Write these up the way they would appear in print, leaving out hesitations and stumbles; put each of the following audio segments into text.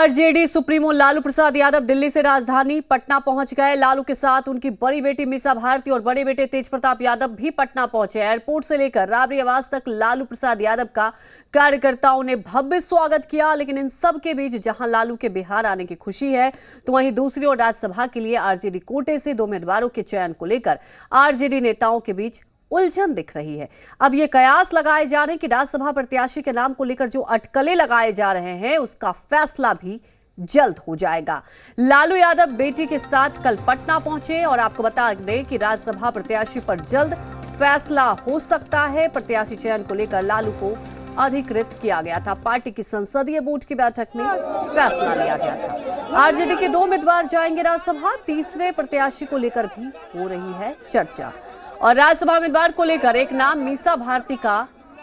RJD supremo Lalu Prasad Yadav Delhi से राजधानी पटना पहुंच गए। लालू के साथ उनकी बड़ी बेटी मीसा भारती और बड़े बेटे तेज प्रताप यादव भी पटना पहुंचे। एयरपोर्ट से लेकर राबरी आवास तक लालू प्रसाद यादव का कार्यकर्ताओं ने भव्य स्वागत किया। लेकिन इन सब के बीच जहां लालू के बिहार आने की खुशी है, तो वहीं दूसरी ओर राज्यसभा के लिए आरजेडी कोटे से 2 उम्मीदवारों के चयन को लेकर आरजेडी नेताओं के बीच उलझन दिख रही है। अब ये कयास लगाए जा रहे हैं कि राज्यसभा प्रत्याशी के नाम को लेकर जो अटकलें लगाए जा रहे हैं, उसका फैसला भी जल्द हो जाएगा। लालू यादव बेटी के साथ कल पटना पहुंचे और आपको बता दें कि राज्यसभा प्रत्याशी पर जल्द फैसला हो सकता है। प्रत्याशी चयन को लेकर लालू को अधिकृत किया गया था। पार्टी की संसदीय बोर्ड की बैठक में फैसला लिया गया था। आरजेडी के 2 उम्मीदवार जाएंगे राज्यसभा। तीसरे प्रत्याशी को लेकर भी हो रही है चर्चा और राज्यसभा उम्मीदवार को लेकर एक नाम मीसा भारती का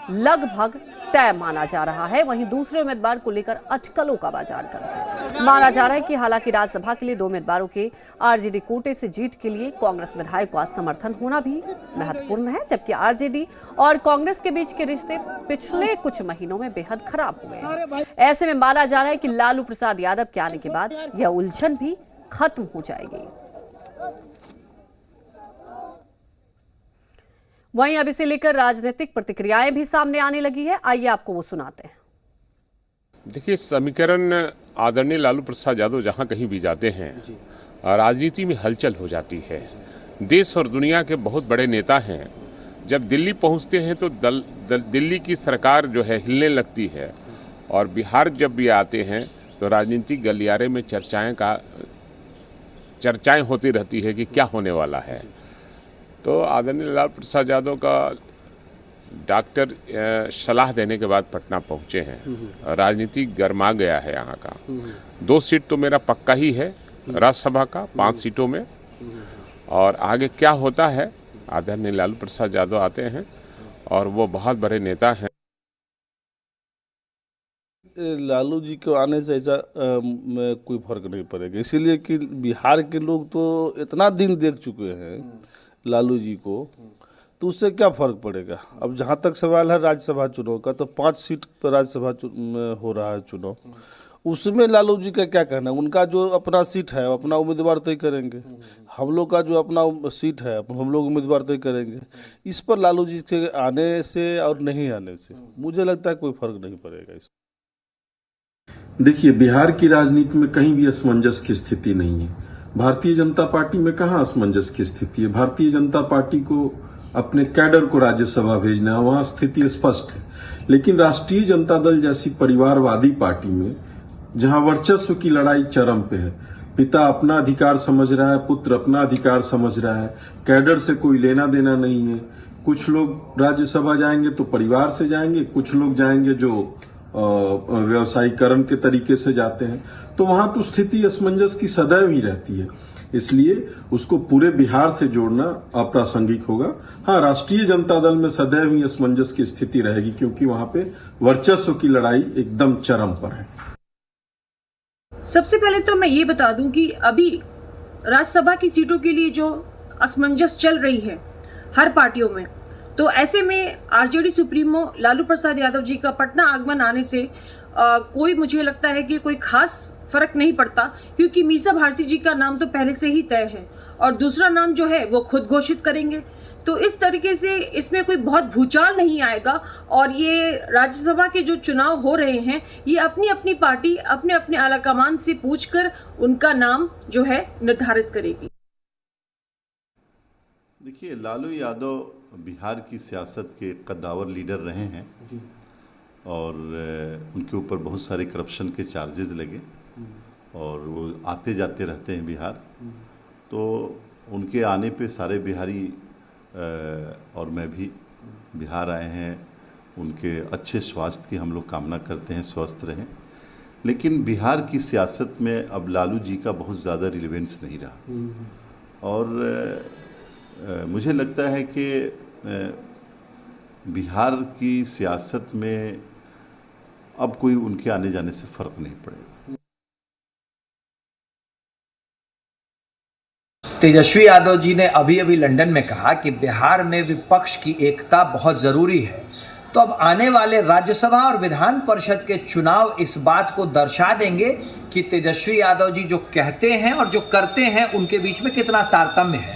लगभग तय माना जा रहा है। वहीं दूसरे उम्मीदवार को लेकर अटकलों का बाजार गर्म है। माना जा रहा है कि हालांकि राज्यसभा के लिए 2 उम्मीदवारों के आरजेडी कोटे से जीत के लिए कांग्रेस विधायकों का समर्थन होना भी महत्वपूर्ण है, जबकि आरजेडी और कांग्रेस के बीच के रिश्ते पिछले कुछ महीनों में बेहद खराब हुए हैं। ऐसे में माना जा रहा है कि लालू प्रसाद यादव के आने के बाद यह उलझन भी खत्म हो जाएगी। वहीं अब इसे लेकर राजनीतिक प्रतिक्रियाएं भी सामने आने लगी है। आइए आपको वो सुनाते हैं। देखिए, समीकरण आदरणीय लालू प्रसाद यादव जहां कहीं भी जाते हैं, राजनीति में हलचल हो जाती है। देश और दुनिया के बहुत बड़े नेता हैं, जब दिल्ली पहुंचते हैं तो दिल्ली की सरकार जो है हिलने लगती है। और बिहार जब भी आते हैं तो राजनीतिक गलियारे में चर्चाएं होती रहती है कि क्या होने वाला है। तो आदरणीय लालू प्रसाद यादव का डॉक्टर सलाह देने के बाद पटना पहुंचे हैं। राजनीति गरमा गया है यहाँ का। 2 सीट तो मेरा पक्का ही है राज्यसभा का, 5 सीटों में। और आगे क्या होता है, आदरणीय लालू प्रसाद यादव आते हैं और वो बहुत बड़े नेता हैं। लालू जी को आने से ऐसा कोई फर्क नहीं पड़ेगा, इसीलिए कि बिहार के लोग तो इतना दिन देख चुके हैं लालू जी को, तो उससे क्या फर्क पड़ेगा। अब जहाँ तक सवाल है राज्यसभा चुनाव का, तो 5 सीट पर राज्यसभा हो रहा है चुनाव, उसमें लालू जी का क्या कहना है। उनका जो अपना सीट है अपना उम्मीदवार तय करेंगे, हम लोग का जो अपना सीट है हम लोग उम्मीदवार तय करेंगे। इस पर लालू जी के आने से और नहीं आने से मुझे लगता है कोई फर्क नहीं पड़ेगा। इस देखिए, बिहार की राजनीति में कहीं भी असमंजस की स्थिति नहीं है। भारतीय जनता पार्टी में कहाँ असमंजस की स्थिति है। भारतीय जनता पार्टी को अपने कैडर को राज्यसभा भेजना है, वहां स्थिति स्पष्ट है। लेकिन राष्ट्रीय जनता दल जैसी परिवारवादी पार्टी में, जहां वर्चस्व की लड़ाई चरम पे है, पिता अपना अधिकार समझ रहा है, पुत्र अपना अधिकार समझ रहा है, कैडर से कोई लेना देना नहीं है। कुछ लोग राज्यसभा जाएंगे तो परिवार से जाएंगे, कुछ लोग जाएंगे जो व्यवसायीकरण के तरीके से जाते हैं, तो वहां तो स्थिति असमंजस की सदैव ही रहती है। इसलिए उसको पूरे बिहार से जोड़ना अप्रासंगिक होगा। हाँ, राष्ट्रीय जनता दल में सदैव ही असमंजस की स्थिति रहेगी, क्योंकि वहां पे वर्चस्व की लड़ाई एकदम चरम पर है। सबसे पहले तो मैं ये बता दूं कि अभी राज्यसभा की सीटों के लिए जो असमंजस चल रही है हर पार्टियों में, तो ऐसे में आरजेडी सुप्रीमो लालू प्रसाद यादव जी का पटना आगमन आने से कोई, मुझे लगता है कि कोई खास फर्क नहीं पड़ता, क्योंकि मीसा भारती जी का नाम तो पहले से ही तय है और दूसरा नाम जो है वो खुद घोषित करेंगे। तो इस तरीके से इसमें कोई बहुत भूचाल नहीं आएगा। और ये राज्यसभा के जो चुनाव हो रहे हैं, ये अपनी अपनी पार्टी अपने अपने आलाकमान से पूछकर उनका नाम जो है निर्धारित करेगी। देखिए, लालू यादव बिहार की सियासत के कद्दावर लीडर रहे हैं और उनके ऊपर बहुत सारे करप्शन के चार्जेस लगे और वो आते जाते रहते हैं बिहार। तो उनके आने पे सारे बिहारी और मैं भी बिहार आए हैं। उनके अच्छे स्वास्थ्य की हम लोग कामना करते हैं, स्वस्थ रहें। लेकिन बिहार की सियासत में अब लालू जी का बहुत ज़्यादा रिलेवेंस नहीं रहा और मुझे लगता है कि बिहार की सियासत में अब कोई उनके आने जाने से फर्क नहीं पड़ेगा। तेजस्वी यादव जी ने अभी अभी लंदन में कहा कि बिहार में विपक्ष की एकता बहुत ज़रूरी है। तो अब आने वाले राज्यसभा और विधान परिषद के चुनाव इस बात को दर्शा देंगे कि तेजस्वी यादव जी जो कहते हैं और जो करते हैं उनके बीच में कितना तारतम्य है।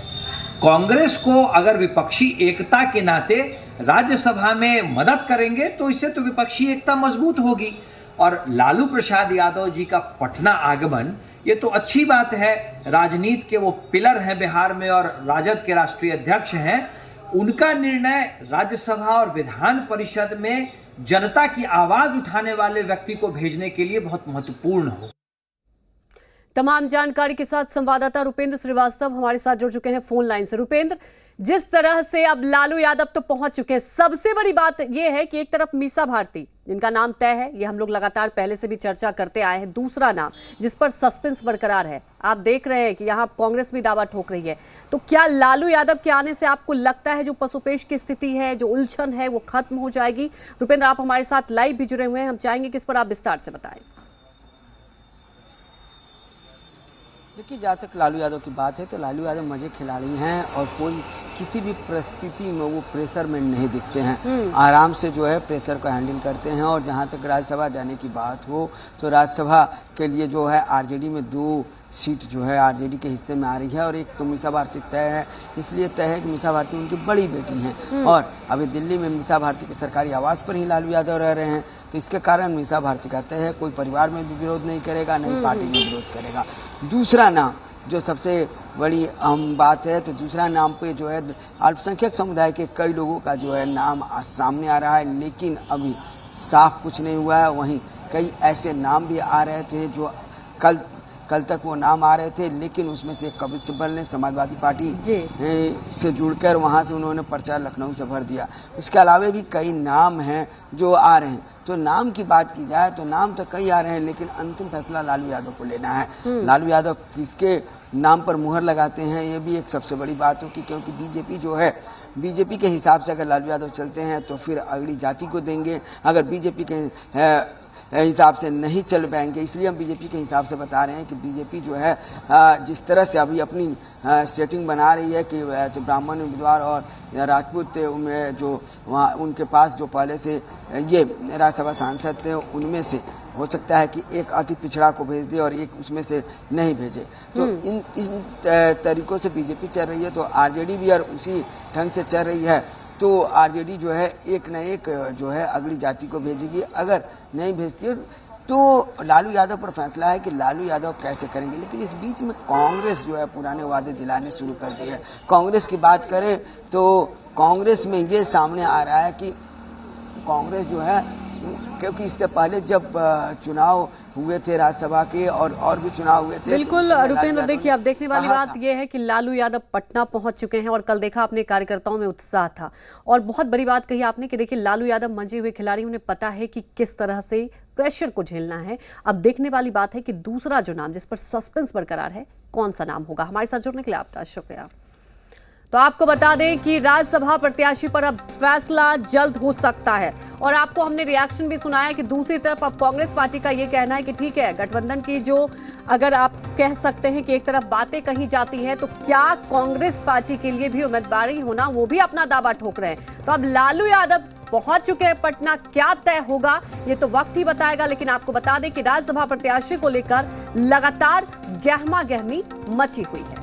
कांग्रेस को अगर विपक्षी एकता के नाते राज्यसभा में मदद करेंगे तो इससे तो विपक्षी एकता मजबूत होगी। और लालू प्रसाद यादव जी का पटना आगमन ये तो अच्छी बात है। राजनीति के वो पिलर हैं बिहार में और राजद के राष्ट्रीय अध्यक्ष हैं। उनका निर्णय राज्यसभा और विधान परिषद में जनता की आवाज उठाने वाले व्यक्ति को भेजने के लिए बहुत महत्वपूर्ण हो। तमाम जानकारी के साथ संवाददाता रुपेंद्र श्रीवास्तव हमारे साथ जुड़ चुके हैं फोन लाइन से। रुपेंद्र, जिस तरह से अब लालू यादव तो पहुंच चुके हैं, सबसे बड़ी बात यह है कि एक तरफ मीसा भारती जिनका नाम तय है, ये हम लोग लगातार पहले से भी चर्चा करते आए हैं, दूसरा नाम जिस पर सस्पेंस बरकरार है, आप देख रहे हैं कि यहाँ कांग्रेस भी दावा ठोक रही है। तो क्या लालू यादव के आने से आपको लगता है जो पसोपेश की स्थिति है, जो उलझन है, वो खत्म हो जाएगी? रुपेंद्र, आप हमारे साथ लाइव भी जुड़े हुए हैं, हम चाहेंगे कि इस पर आप विस्तार से बताएं। देखिए, जहाँ तक लालू यादव की बात है तो लालू यादव मजे खिलाड़ी हैं और कोई किसी भी परिस्थिति में वो प्रेशर में नहीं दिखते हैं। आराम से जो है प्रेशर को हैंडल करते हैं। और जहाँ तक राज्यसभा जाने की बात हो तो राज्यसभा के लिए जो है आरजेडी में 2 सीट जो है आरजेडी के हिस्से में आ रही है और एक तो मीसा भारती तय है। इसलिए तय है कि मीसा भारती उनकी बड़ी बेटी हैं और अभी दिल्ली में मीसा भारती के सरकारी आवास पर ही लालू यादव रह रहे हैं। तो इसके कारण मीसा भारती का तय है, कोई परिवार में भी विरोध नहीं करेगा, नहीं पार्टी में विरोध करेगा। दूसरा नाम जो सबसे बड़ी अहम बात है, तो दूसरा नाम पे जो है अल्पसंख्यक समुदाय के कई लोगों का जो है नाम सामने आ रहा है, लेकिन अभी साफ कुछ नहीं हुआ है। वहीं कई ऐसे नाम भी आ रहे थे जो कल तक वो नाम आ रहे थे, लेकिन उसमें से कपिल सिब्बल ने समाजवादी पार्टी से जुड़कर वहाँ से उन्होंने पर्चा लखनऊ से भर दिया। उसके अलावा भी कई नाम हैं जो आ रहे हैं। तो नाम की बात की जाए तो नाम तो कई आ रहे हैं, लेकिन अंतिम फैसला लालू यादव को लेना है। लालू यादव किसके नाम पर मुहर लगाते हैं ये भी एक सबसे बड़ी बात होगी, क्योंकि बीजेपी जो है, बीजेपी के हिसाब से अगर लालू यादव चलते हैं तो फिर अगड़ी जाति को देंगे। अगर बीजेपी के हिसाब से नहीं चल पाएंगे, इसलिए हम बीजेपी के हिसाब से बता रहे हैं कि बीजेपी जो है जिस तरह से अभी अपनी सेटिंग बना रही है कि तो ब्राह्मण उम्मीदवार और राजपूत में जो वहाँ उनके पास जो पहले से ये राज्यसभा सांसद थे उनमें से हो सकता है कि एक अति पिछड़ा को भेज दे और एक उसमें से नहीं भेजे। तो इन तरीकों से बीजेपी चल रही है। तो आरजेडी भी और उसी ढंग से चल रही है। तो आरजेडी जो है एक न एक जो है अगली जाति को भेजेगी। अगर नहीं भेजती है तो लालू यादव पर फैसला है कि लालू यादव कैसे करेंगे। लेकिन इस बीच में कांग्रेस जो है पुराने वादे दिलाने शुरू कर दिए है। कांग्रेस की बात करें तो कांग्रेस में ये सामने आ रहा है कि कांग्रेस जो है, क्योंकि इससे पहले जब चुनाव हुए थे राज्यसभा के और भी चुनाव हुए थे। बिल्कुल रुपेंद्र, देखिए अब देखने वाली बात यह है कि लालू यादव पटना पहुंच चुके हैं और कल देखा आपने कार्यकर्ताओं में उत्साह था। और बहुत बड़ी बात कही आपने कि देखिए लालू यादव मंजे हुए खिलाड़ी, उन्हें पता है कि किस तरह से प्रेशर को झेलना है। अब देखने वाली बात है कि दूसरा जो नाम जिस पर सस्पेंस बरकरार है, कौन सा नाम होगा। हमारे साथ जुड़ने के लिए आपका शुक्रिया। तो आपको बता दें कि राज्यसभा प्रत्याशी पर अब फैसला जल्द हो सकता है। और आपको हमने रिएक्शन भी सुनाया कि दूसरी तरफ अब कांग्रेस पार्टी का ये कहना है कि ठीक है, गठबंधन की जो अगर आप कह सकते हैं कि एक तरफ बातें कही जाती हैं, तो क्या कांग्रेस पार्टी के लिए भी उम्मीदवारी होना, वो भी अपना दावा ठोक रहे हैं। तो अब लालू यादव पहुंच चुके हैं पटना, क्या तय होगा ये तो वक्त ही बताएगा। लेकिन आपको बता दें कि राज्यसभा प्रत्याशी को लेकर लगातार गहमा गहमी मची हुई है।